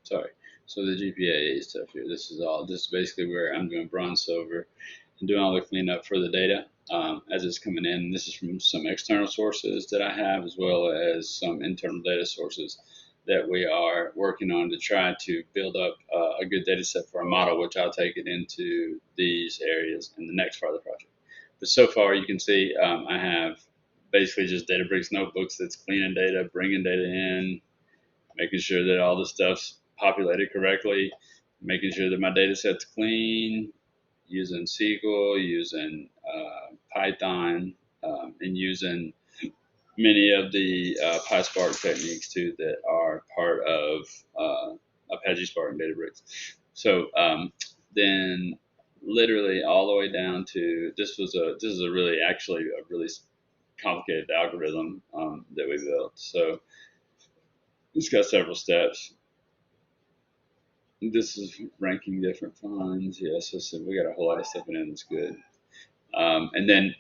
sorry. So the GPA stuff here, this is basically where I'm doing bronze, silver, and doing all the cleanup for the data as it's coming in. This is from some external sources that I have, as well as some internal data sources that we are working on to try to build up a good data set for a model, which I'll take it into these areas in the next part of the project. But so far, you can see I have basically just Databricks notebooks that's cleaning data, bringing data in, making sure that all the stuff's populated correctly, making sure that my data set's clean, using SQL, using Python, and using many of the PySpark techniques too that are part of Apache Spark and Databricks. So then literally all the way down to this is a really actually a really complicated algorithm that we built. So it's got several steps. This is ranking different finds. Yeah, so we got a whole lot of stuff in it that's good. And then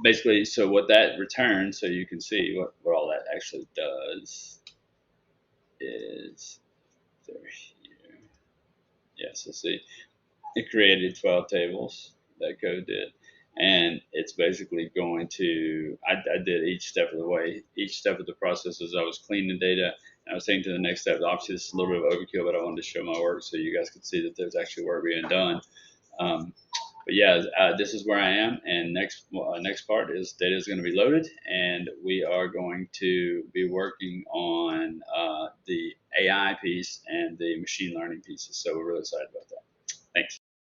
basically, so what that returns, so you can see what all that actually does is there here. Yeah, so see, it created 12 tables that code did. And it's basically going to, I did each step of the way, each step of the process as I was cleaning data. And I was taking to the next step. Obviously, this is a little bit of overkill, but I wanted to show my work so you guys could see that there's actually work being done. But yeah, this is where I am, and next part is data is going to be loaded, and we are going to be working on the AI piece and the machine learning pieces. So we're really excited about that.